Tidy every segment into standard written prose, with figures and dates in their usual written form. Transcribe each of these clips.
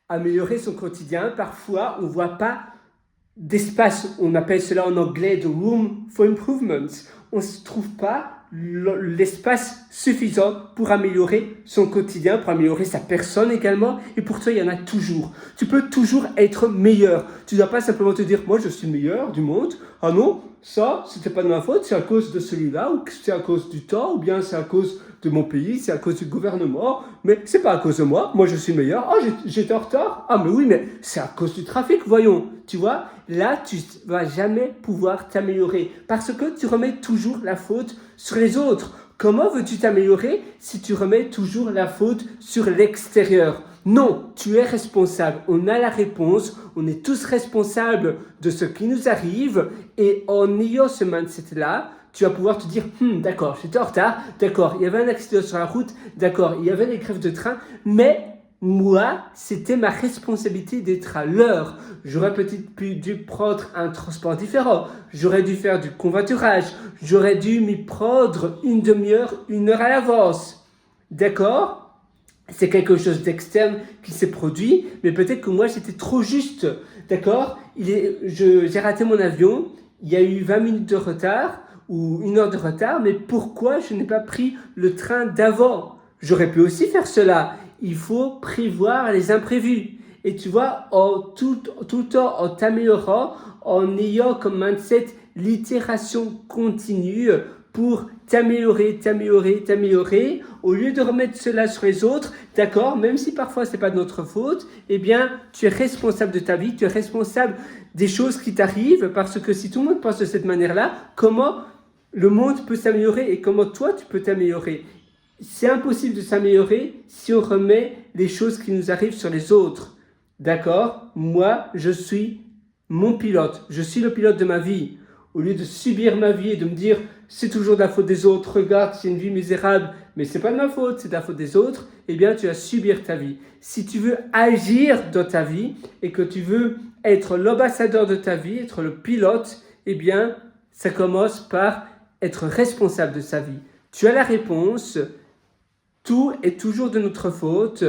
Améliorer son quotidien, parfois on ne voit pas d'espace, on appelle cela en anglais the room for improvement. On ne se trouve pas l'espace suffisant pour améliorer son quotidien, pour améliorer sa personne également, et pour toi il y en a toujours. Tu peux toujours être meilleur. Tu ne dois pas simplement te dire moi je suis le meilleur du monde. Ah non, ça c'était pas de ma faute, c'est à cause de celui-là, ou c'est à cause du temps, ou bien c'est à cause de mon pays, c'est à cause du gouvernement, mais c'est pas à cause de moi je suis le meilleur. Oh, j'étais en retard. Ah mais oui, mais c'est à cause du trafic, voyons. Tu vois, là tu vas jamais pouvoir t'améliorer parce que tu remets toujours la faute sur les autres. Comment veux-tu t'améliorer si tu remets toujours la faute sur l'extérieur? Non, tu es responsable. On a la réponse. On est tous responsables de ce qui nous arrive. Et en ayant ce mindset-là, tu vas pouvoir te dire, d'accord, j'étais en retard, d'accord, il y avait un accident sur la route, d'accord, il y avait des grèves de train, mais moi, c'était ma responsabilité d'être à l'heure. J'aurais peut-être dû prendre un transport différent. J'aurais dû faire du covoiturage. J'aurais dû m'y prendre une demi-heure, une heure à l'avance. D'accord? C'est quelque chose d'externe qui s'est produit, mais peut-être que moi, j'étais trop juste. D'accord? J'ai raté mon avion. Il y a eu 20 minutes de retard ou une heure de retard, mais pourquoi je n'ai pas pris le train d'avant? J'aurais pu aussi faire cela. Il faut prévoir les imprévus. Et tu vois, tout le temps, en t'améliorant, en ayant comme mindset l'itération continue pour t'améliorer, au lieu de remettre cela sur les autres, d'accord, même si parfois ce n'est pas de notre faute, eh bien, tu es responsable de ta vie, tu es responsable des choses qui t'arrivent, parce que si tout le monde pense de cette manière-là, comment le monde peut s'améliorer et comment toi tu peux t'améliorer? C'est impossible de s'améliorer si on remet les choses qui nous arrivent sur les autres. D'accord? Moi, je suis mon pilote. Je suis le pilote de ma vie. Au lieu de subir ma vie et de me dire c'est toujours de la faute des autres, regarde, c'est une vie misérable, mais c'est pas de ma faute, c'est de la faute des autres, eh bien tu vas subir ta vie. Si tu veux agir dans ta vie et que tu veux être l'ambassadeur de ta vie, être le pilote, eh bien ça commence par être responsable de sa vie. Tu as la réponse. Tout est toujours de notre faute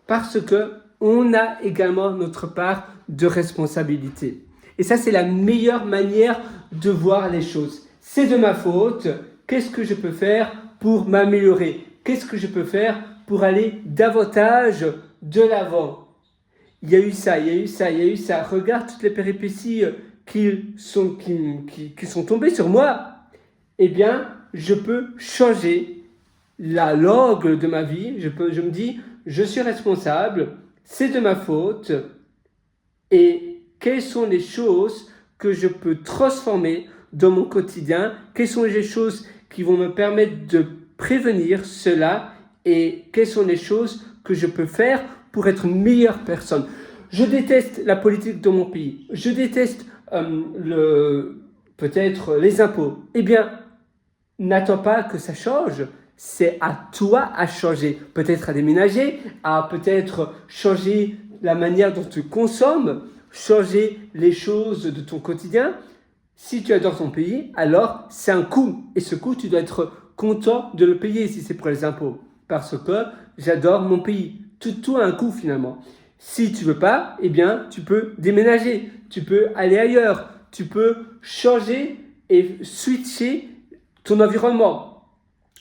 parce que on a également notre part de responsabilité. Et ça, c'est la meilleure manière de voir les choses. C'est de ma faute. Qu'est-ce que je peux faire pour m'améliorer? Qu'est-ce que je peux faire pour aller davantage de l'avant? Il y a eu ça, il y a eu ça, il y a eu ça. Regarde toutes les péripéties qui sont tombées sur moi. Eh bien, je peux changer la langue de ma vie. Je me dis, je suis responsable, c'est de ma faute. Et quelles sont les choses que je peux transformer dans mon quotidien? Quelles sont les choses qui vont me permettre de prévenir cela? Et quelles sont les choses que je peux faire pour être une meilleure personne? Je déteste la politique de mon pays. Je déteste peut-être les impôts. Eh bien, n'attends pas que ça change. C'est à toi à changer. Peut-être à déménager, à peut-être changer la manière dont tu consommes, changer les choses de ton quotidien. Si tu adores ton pays, alors c'est un coût. Et ce coût, tu dois être content de le payer si c'est pour les impôts. Parce que j'adore mon pays. Tout a un coût finalement. Si tu veux pas, eh bien, tu peux déménager. Tu peux aller ailleurs. Tu peux changer et switcher ton environnement.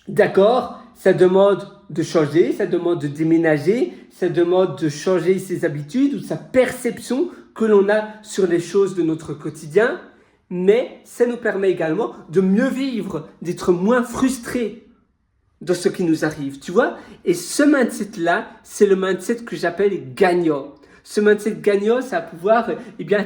D'accord, ça demande de changer, ça demande de déménager, ça demande de changer ses habitudes ou sa perception que l'on a sur les choses de notre quotidien, mais ça nous permet également de mieux vivre, d'être moins frustré de ce qui nous arrive, tu vois. Et ce mindset-là, c'est le mindset que j'appelle gagnant. Ce mindset gagnant, ça va pouvoir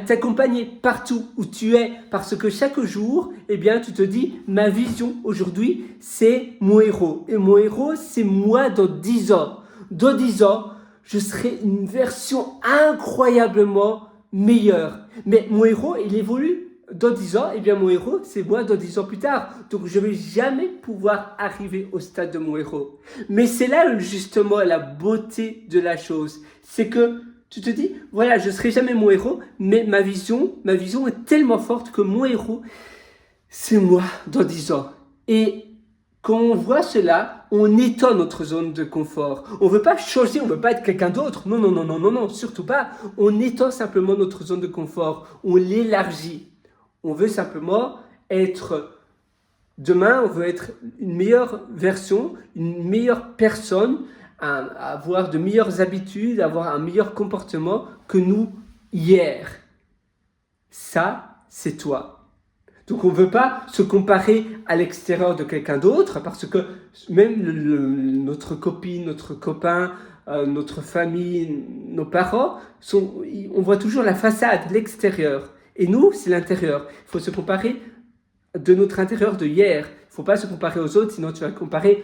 t'accompagner partout où tu es parce que chaque jour, tu te dis, ma vision aujourd'hui, c'est mon héros. Et mon héros, c'est moi dans 10 ans. Dans 10 ans, je serai une version incroyablement meilleure. Mais mon héros, il évolue. Dans 10 ans, mon héros, c'est moi dans 10 ans plus tard. Donc, je ne vais jamais pouvoir arriver au stade de mon héros. Mais c'est là justement la beauté de la chose. C'est que tu te dis, voilà, je ne serai jamais mon héros, mais ma vision est tellement forte que mon héros, c'est moi dans 10 ans. Et Quand on voit cela, on étend notre zone de confort. On ne veut pas changer, on ne veut pas être quelqu'un d'autre. Non, non, non, non, non, non, surtout pas. On étend simplement notre zone de confort. On l'élargit. On veut simplement être, demain, on veut être une meilleure version, une meilleure personne, avoir de meilleures habitudes, avoir un meilleur comportement que nous hier. Ça, c'est toi. Donc on ne veut pas se comparer à l'extérieur de quelqu'un d'autre parce que même notre copine, notre copain, notre famille, nos parents, on voit toujours la façade, l'extérieur. Et nous, c'est l'intérieur. Il faut se comparer de notre intérieur de hier. Il ne faut pas se comparer aux autres, sinon tu vas comparer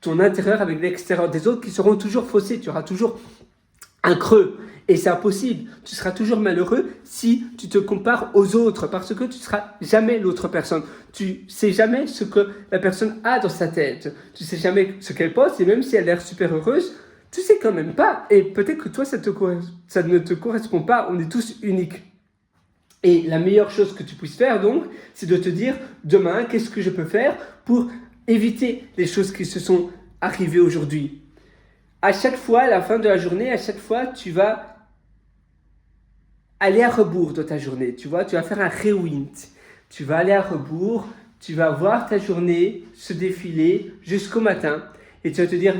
ton intérieur avec l'extérieur des autres qui seront toujours faussés. Tu auras toujours un creux. Et c'est impossible. Tu seras toujours malheureux si tu te compares aux autres parce que tu ne seras jamais l'autre personne. Tu sais jamais ce que la personne a dans sa tête. Tu sais jamais ce qu'elle pense et même si elle a l'air super heureuse, tu sais quand même pas. Et peut-être que toi, ça ne te correspond pas. On est tous uniques. Et la meilleure chose que tu puisses faire donc, c'est de te dire demain, qu'est-ce que je peux faire pour éviter les choses qui se sont arrivées aujourd'hui. À chaque fois, à la fin de la journée, à chaque fois, tu vas aller à rebours de ta journée, tu vois, tu vas faire un rewind. Tu vas aller à rebours, tu vas voir ta journée se défiler jusqu'au matin et tu vas te dire,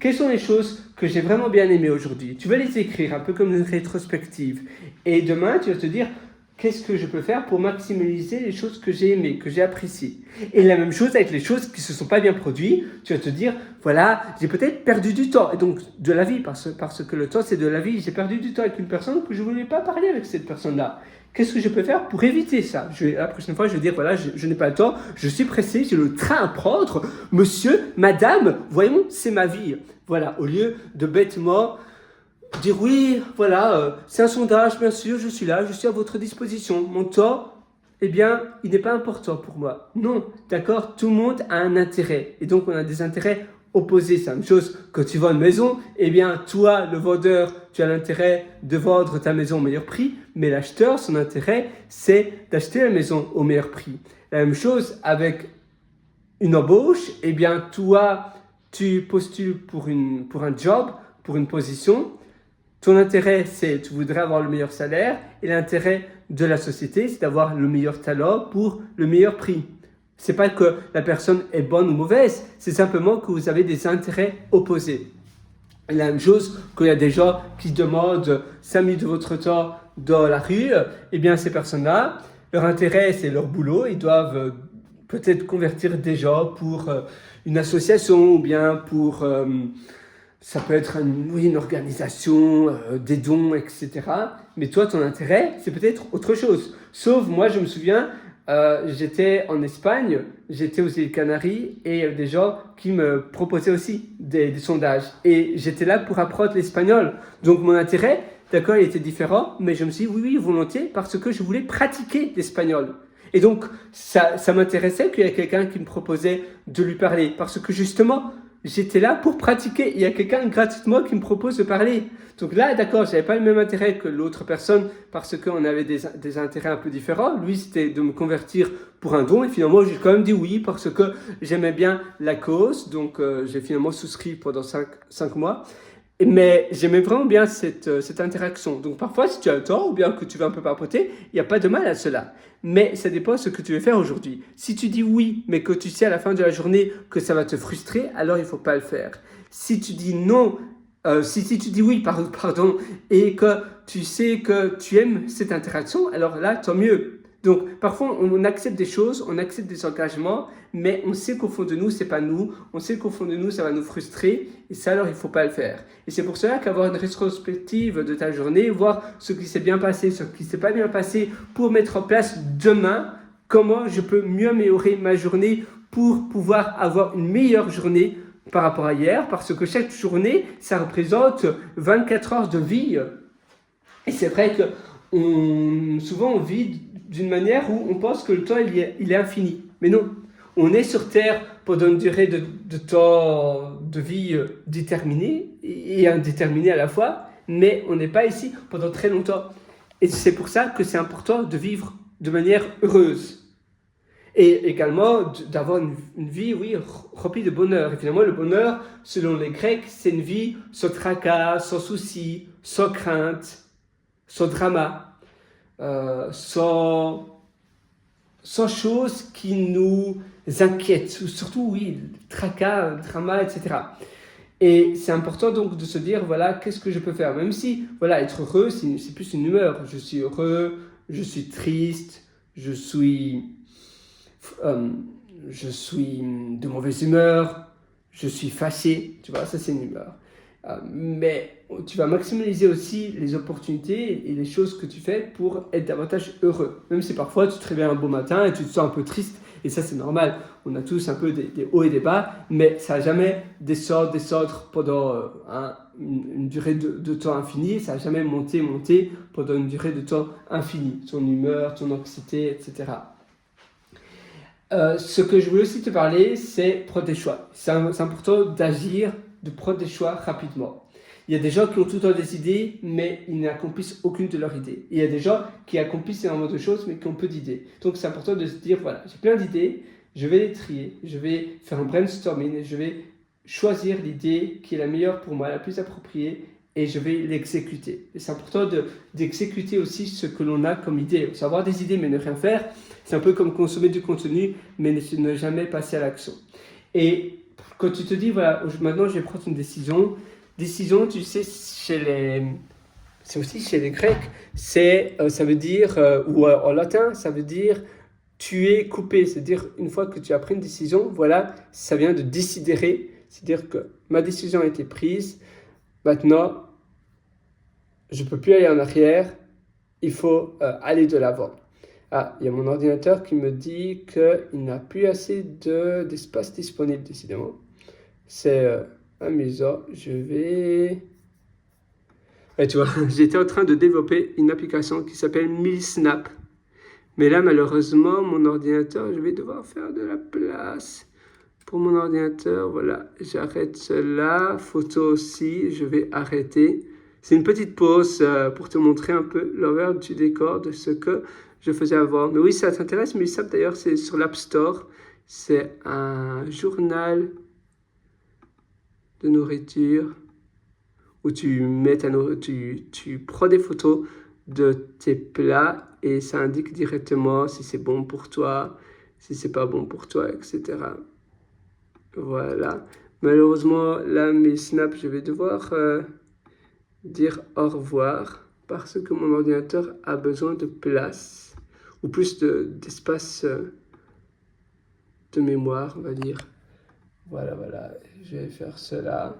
quelles sont les choses que j'ai vraiment bien aimées aujourd'hui. Tu vas les écrire, un peu comme une rétrospective. Et demain, tu vas te dire, qu'est-ce que je peux faire pour maximiser les choses que j'ai aimées, que j'ai appréciées. Et la même chose avec les choses qui ne se sont pas bien produites. Tu vas te dire, voilà, j'ai peut-être perdu du temps. Et donc, de la vie, parce que le temps, c'est de la vie. J'ai perdu du temps avec une personne que je ne voulais pas parler avec cette personne-là. Qu'est-ce que je peux faire pour éviter ça? La prochaine fois, je vais dire, voilà, je n'ai pas le temps, je suis pressé, j'ai le train à prendre. Monsieur, madame, voyons, c'est ma vie. Voilà, au lieu de bêtement dire oui, voilà, c'est un sondage, bien sûr, je suis là, je suis à votre disposition. Mon temps, eh bien, il n'est pas important pour moi. Non, d'accord, tout le monde a un intérêt. Et donc, on a des intérêts opposés. C'est la même chose quand tu vends une maison. Eh bien, toi, le vendeur, tu as l'intérêt de vendre ta maison au meilleur prix. Mais l'acheteur, son intérêt, c'est d'acheter la maison au meilleur prix. La même chose avec une embauche. Eh bien, toi, tu postules pour un job, pour une position. Ton intérêt, c'est tu voudrais avoir le meilleur salaire et l'intérêt de la société, c'est d'avoir le meilleur talent pour le meilleur prix. C'est pas que la personne est bonne ou mauvaise, c'est simplement que vous avez des intérêts opposés. Et la même chose qu'il y a des gens qui demandent 5 minutes de votre temps dans la rue, eh bien ces personnes-là, leur intérêt, c'est leur boulot, ils doivent peut-être convertir des gens pour une association ou bien pour... ça peut être une organisation, des dons, etc. Mais toi, ton intérêt, c'est peut-être autre chose. Sauf, moi, je me souviens, j'étais en Espagne, j'étais aux îles Canaries, et il y avait des gens qui me proposaient aussi des sondages. Et j'étais là pour apprendre l'espagnol. Donc, mon intérêt, d'accord, il était différent, mais je me suis dit, oui, volontiers, parce que je voulais pratiquer l'espagnol. Et donc, ça m'intéressait qu'il y ait quelqu'un qui me proposait de lui parler, parce que justement, j'étais là pour pratiquer. Il y a quelqu'un gratuitement qui me propose de parler. Donc là, d'accord, je n'avais pas le même intérêt que l'autre personne parce qu'on avait des intérêts un peu différents. Lui, c'était de me convertir pour un don. Et finalement, j'ai quand même dit oui parce que j'aimais bien la cause. Donc, j'ai finalement souscrit pendant 5 mois. Mais j'aimais vraiment bien cette interaction. Donc parfois, si tu as le temps ou bien que tu veux un peu papoter, il n'y a pas de mal à cela. Mais ça dépend de ce que tu veux faire aujourd'hui. Si tu dis oui, mais que tu sais à la fin de la journée que ça va te frustrer, alors il ne faut pas le faire. Si tu dis non, si tu dis oui, pardon, et que tu sais que tu aimes cette interaction, alors là, tant mieux. Donc, parfois, on accepte des choses, on accepte des engagements, mais on sait qu'au fond de nous, c'est pas nous. On sait qu'au fond de nous, ça va nous frustrer. Et ça, alors, il faut pas le faire. Et c'est pour cela qu'avoir une rétrospective de ta journée, voir ce qui s'est bien passé, ce qui s'est pas bien passé, pour mettre en place demain, comment je peux mieux améliorer ma journée pour pouvoir avoir une meilleure journée par rapport à hier. Parce que chaque journée, ça représente 24 heures de vie. Et c'est vrai que souvent, on vit d'une manière où on pense que le temps il est infini. Mais non, on est sur Terre pendant une durée de temps de vie déterminée et indéterminée à la fois, mais on n'est pas ici pendant très longtemps. Et c'est pour ça que c'est important de vivre de manière heureuse. Et également d'avoir une vie, oui, remplie de bonheur. Et finalement, le bonheur, selon les Grecs, c'est une vie sans tracas, sans soucis, sans crainte, sans drama, sans choses qui nous inquiètent, ou surtout, oui, tracas, drama, etc. Et c'est important donc de se dire, voilà, qu'est-ce que je peux faire? Même si, voilà, être heureux, c'est plus une humeur. Je suis heureux, je suis triste, je suis de mauvaise humeur, je suis fâché, tu vois, ça c'est une humeur. Mais tu vas maximiser aussi les opportunités et les choses que tu fais pour être davantage heureux. Même si parfois tu te réveilles un beau matin et tu te sens un peu triste, et ça c'est normal, on a tous un peu des hauts et des bas, mais ça n'a jamais descendre pendant une durée de temps infinie, ça n'a jamais monter pendant une durée de temps infinie, ton humeur, ton anxiété, etc. Ce que je voulais aussi te parler, c'est prendre des choix. C'est important d'agir, de prendre des choix rapidement. Il y a des gens qui ont tout le temps des idées, mais ils n'accomplissent aucune de leurs idées. Et il y a des gens qui accomplissent énormément de choses, mais qui ont peu d'idées. Donc c'est important de se dire, voilà, j'ai plein d'idées, je vais les trier, je vais faire un brainstorming, et je vais choisir l'idée qui est la meilleure pour moi, la plus appropriée, et je vais l'exécuter. Et c'est important d'exécuter aussi ce que l'on a comme idée. Avoir des idées mais ne rien faire, c'est un peu comme consommer du contenu mais ne jamais passer à l'action. Et quand tu te dis, voilà, maintenant je vais prendre une décision, tu sais, c'est aussi chez les Grecs, ça veut dire, ou en latin, ça veut dire tuer, couper. C'est-à-dire, une fois que tu as pris une décision, voilà, ça vient de décidérer. C'est-à-dire que ma décision a été prise, maintenant, je ne peux plus aller en arrière, il faut aller de l'avant. Ah, il y a mon ordinateur qui me dit qu'il n'a plus assez d'espace disponible, décidément. C'est amusant. Je vais... Et tu vois, j'étais en train de développer une application qui s'appelle Milsnap. Mais là, malheureusement, mon ordinateur, je vais devoir faire de la place pour mon ordinateur. Voilà, j'arrête cela. Photo aussi, je vais arrêter. C'est une petite pause pour te montrer un peu l'envers du décor de ce que je faisais avant. Mais oui, ça t'intéresse, mais ça d'ailleurs, c'est sur l'App Store. C'est un journal de nourriture où tu mets tu prends des photos de tes plats et ça indique directement si c'est bon pour toi, si c'est pas bon pour toi, etc. Voilà. Malheureusement, là, mes snaps, je vais devoir dire au revoir parce que mon ordinateur a besoin de place ou plus d'espace de mémoire, on va dire. Voilà, je vais faire cela.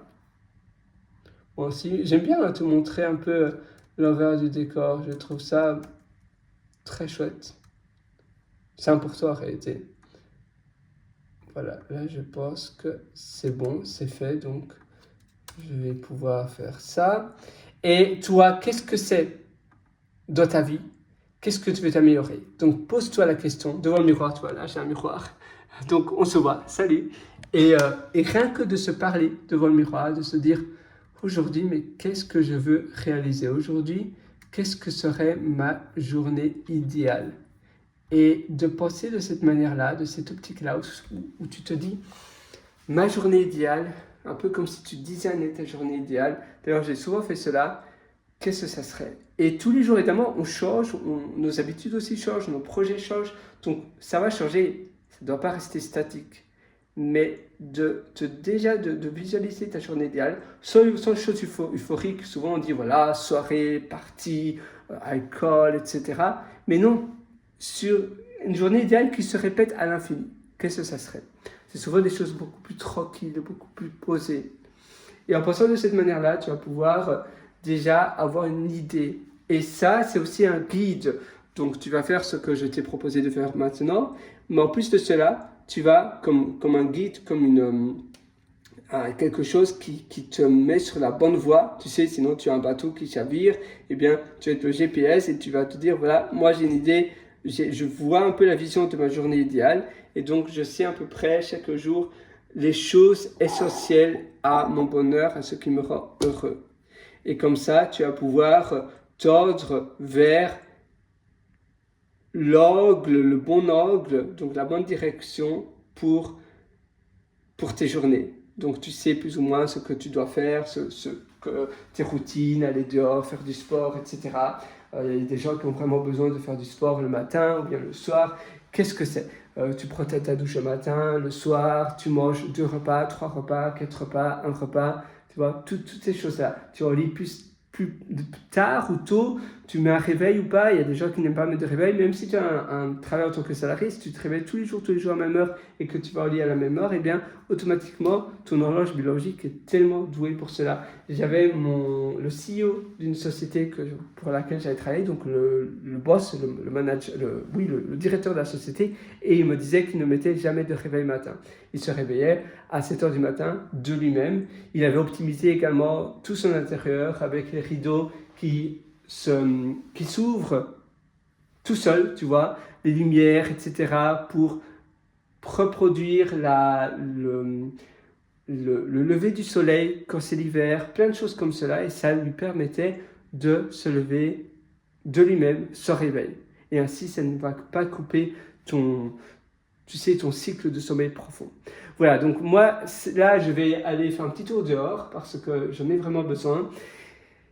Bon, aussi, j'aime bien te montrer un peu l'envers du décor, je trouve ça très chouette. C'est important en réalité. Voilà, là je pense que c'est bon, c'est fait, donc je vais pouvoir faire ça. Et toi, qu'est-ce que c'est dans ta vie? Qu'est-ce que tu veux t'améliorer? Donc pose-toi la question devant le miroir, tu vois, là j'ai un miroir. Donc on se voit, salut. Et rien que de se parler devant le miroir, de se dire aujourd'hui, mais qu'est-ce que je veux réaliser aujourd'hui? Qu'est-ce que serait ma journée idéale? Et de penser de cette manière-là, de cette optique-là, où tu te dis, ma journée idéale, un peu comme si tu designais ta journée idéale. D'ailleurs, j'ai souvent fait cela. Qu'est-ce que ça serait? Et tous les jours, évidemment, on change, nos habitudes aussi changent, nos projets changent. Donc, ça va changer. Ça ne doit pas rester statique. Mais de visualiser ta journée idéale, sans choses euphoriques. Souvent, on dit, voilà, soirée, party, alcool, etc. Mais non, sur une journée idéale qui se répète à l'infini. Qu'est-ce que ça serait? C'est souvent des choses beaucoup plus tranquilles, beaucoup plus posées. Et en pensant de cette manière-là, tu vas pouvoir déjà avoir une idée. Et ça, c'est aussi un guide. Donc, tu vas faire ce que je t'ai proposé de faire maintenant. Mais en plus de cela, tu vas, comme un guide, comme quelque chose qui te met sur la bonne voie. Tu sais, sinon tu as un bateau qui chavire. Eh bien, tu vas être le GPS et tu vas te dire, voilà, moi j'ai une idée. Je vois un peu la vision de ma journée idéale. Et donc, je sais à peu près chaque jour les choses essentielles à mon bonheur, à ce qui me rend heureux. Et comme ça, tu vas pouvoir tordre vers l'angle, le bon angle, donc la bonne direction pour tes journées. Donc tu sais plus ou moins ce que tu dois faire, tes routines, aller dehors, faire du sport, etc. Il y a des gens qui ont vraiment besoin de faire du sport le matin ou bien le soir. Qu'est-ce que c'est? Tu prends ta douche le matin, le soir, tu manges 2 repas, 3 repas, 4 repas, 1 repas, tu vois, toutes ces choses-là. Tu relis plus tard ou tôt, tu mets un réveil ou pas. Il y a des gens qui n'aiment pas mettre de réveil, même si tu as un travail en tant que salarié, si tu te réveilles tous les jours à la même heure et que tu vas au lit à la même heure, eh bien, automatiquement, ton horloge biologique est tellement douée pour cela. J'avais le CEO d'une société pour laquelle j'avais travaillé, donc le boss, le manager, le directeur de la société, et il me disait qu'il ne mettait jamais de réveil matin. Il se réveillait à 7 h du matin de lui-même. Il avait optimisé également tout son intérieur avec les rideaux qui s'ouvrent tout seul, tu vois, les lumières, etc., pour reproduire le lever du soleil quand c'est l'hiver, plein de choses comme cela, et ça lui permettait de se lever de lui-même sans réveil. Et ainsi, ça ne va pas couper ton cycle de sommeil profond. Voilà, donc moi, là, je vais aller faire un petit tour dehors parce que j'en ai vraiment besoin.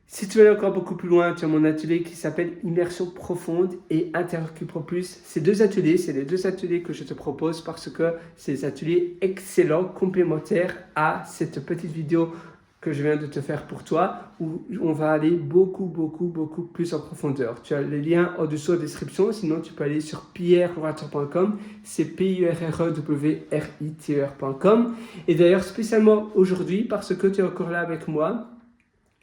Si tu veux aller encore beaucoup plus loin, tu as mon atelier qui s'appelle Immersion profonde et Intercupro+. Ces 2 ateliers, c'est les 2 ateliers que je te propose parce que c'est des ateliers excellents, complémentaires à cette petite vidéo que je viens de te faire pour toi, où on va aller beaucoup plus en profondeur. Tu as les liens au-dessous en description, sinon tu peux aller sur pierreloratre.com, c'est pierrewriter.com. Et d'ailleurs, spécialement aujourd'hui, parce que tu es encore là avec moi,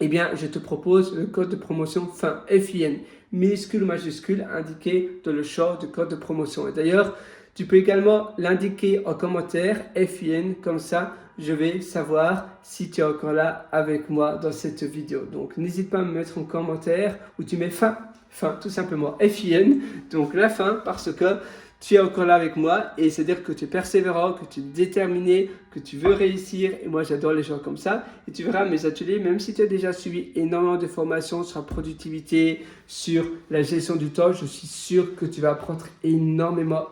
eh bien, je te propose le code de promotion FIN, F-I-N, minuscule ou majuscule, indiqué dans le champ de code de promotion. Et d'ailleurs, tu peux également l'indiquer en commentaire, F-I-N, comme ça, je vais savoir si tu es encore là avec moi dans cette vidéo. Donc, n'hésite pas à me mettre en commentaire où tu mets fin, tout simplement, F-I-N, donc la fin, parce que tu es encore là avec moi et c'est-à-dire que tu es persévérant, que tu es déterminé, que tu veux réussir et moi j'adore les gens comme ça et tu verras mes ateliers, même si tu as déjà suivi énormément de formations sur la productivité, sur la gestion du temps, je suis sûr que tu vas apprendre énormément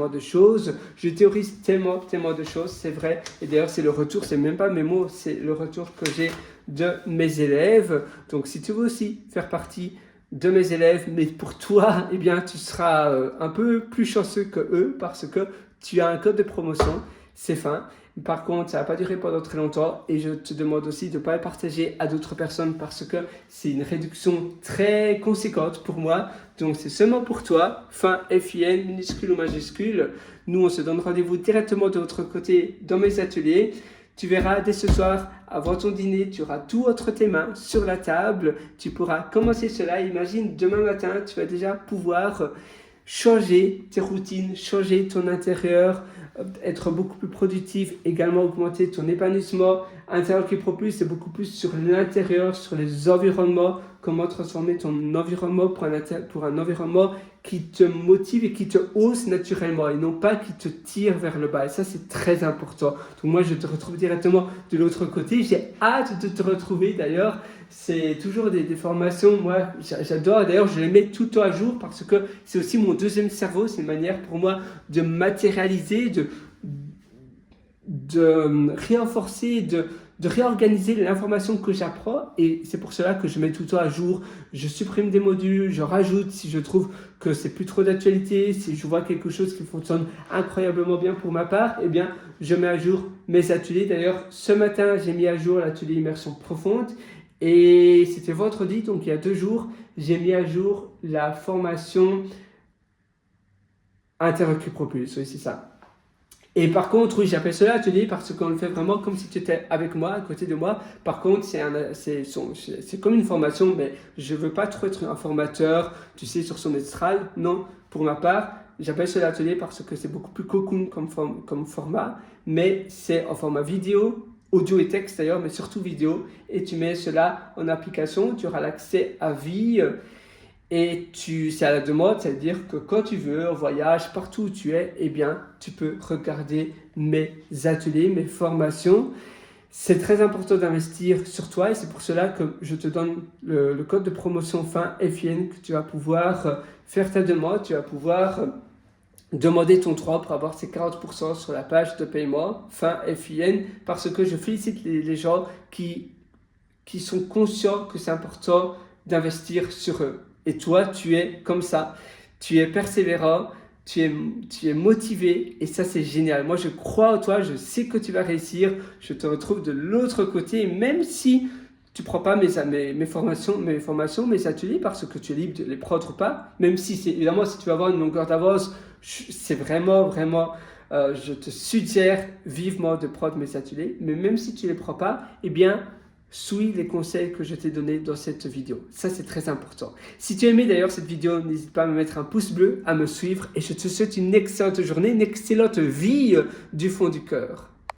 de choses. Je théorise tellement de choses, c'est vrai, et d'ailleurs c'est le retour, c'est même pas mes mots, c'est le retour que j'ai de mes élèves. Donc si tu veux aussi faire partie de mes élèves, mais pour toi, eh bien, tu seras un peu plus chanceux que eux parce que tu as un code de promotion, c'est fin. Par contre, ça ne va pas durer pendant très longtemps et je te demande aussi de ne pas le partager à d'autres personnes parce que c'est une réduction très conséquente pour moi. Donc, c'est seulement pour toi, fin FIN, minuscule ou majuscule. Nous, on se donne rendez-vous directement de l'autre côté dans mes ateliers. Tu verras dès ce soir, avant ton dîner, tu auras tout entre tes mains sur la table. Tu pourras commencer cela. Imagine, demain matin, tu vas déjà pouvoir changer tes routines, changer ton intérieur, être beaucoup plus productif, également augmenter ton épanouissement. Intercupro+, c'est beaucoup plus sur l'intérieur, sur les environnements, comment transformer ton environnement pour un environnement qui te motive et qui te hausse naturellement et non pas qui te tire vers le bas. Et ça, c'est très important. Donc moi, je te retrouve directement de l'autre côté. J'ai hâte de te retrouver d'ailleurs. C'est toujours des formations, moi, j'adore. D'ailleurs, je les mets tout le temps à jour parce que c'est aussi mon deuxième cerveau. C'est une manière pour moi de matérialiser, de renforcer, de réorganiser l'information que j'apprends et c'est pour cela que je mets tout le temps à jour. Je supprime des modules, je rajoute si je trouve que c'est plus trop d'actualité, si je vois quelque chose qui fonctionne incroyablement bien pour ma part, eh bien je mets à jour mes ateliers. D'ailleurs, ce matin, j'ai mis à jour l'atelier immersion profonde et c'était vendredi, donc il y a 2 jours, j'ai mis à jour la formation Intercupro+, oui c'est ça. Et par contre, oui, j'appelle cela atelier parce qu'on le fait vraiment comme si tu étais avec moi, à côté de moi. Par contre, c'est comme une formation, mais je ne veux pas trop être un formateur, tu sais, sur son astral. Non, pour ma part, j'appelle cela atelier parce que c'est beaucoup plus cocoon comme format, mais c'est en format vidéo, audio et texte d'ailleurs, mais surtout vidéo. Et tu mets cela en application, tu auras l'accès à vie. Et c'est à la demande, c'est-à-dire que quand tu veux, en voyage, partout où tu es, eh bien, tu peux regarder mes ateliers, mes formations. C'est très important d'investir sur toi et c'est pour cela que je te donne le code de promotion fin FIN que tu vas pouvoir faire ta demande, tu vas pouvoir demander ton droit pour avoir ces 40% sur la page de paiement fin FIN parce que je félicite les gens qui sont conscients que c'est important d'investir sur eux. Et toi, tu es comme ça, tu es persévérant, tu es motivé et ça c'est génial. Moi je crois en toi, je sais que tu vas réussir, je te retrouve de l'autre côté, même si tu ne prends pas mes formations, mes ateliers parce que tu es libre de les prendre ou pas, même si c'est évidemment si tu vas avoir une longueur d'avance, c'est vraiment, je te suggère vivement de prendre mes ateliers, mais même si tu ne les prends pas, eh bien, suis les conseils que je t'ai donnés dans cette vidéo. Ça, c'est très important. Si tu as aimé d'ailleurs cette vidéo, n'hésite pas à me mettre un pouce bleu, à me suivre et je te souhaite une excellente journée, une excellente vie du fond du cœur.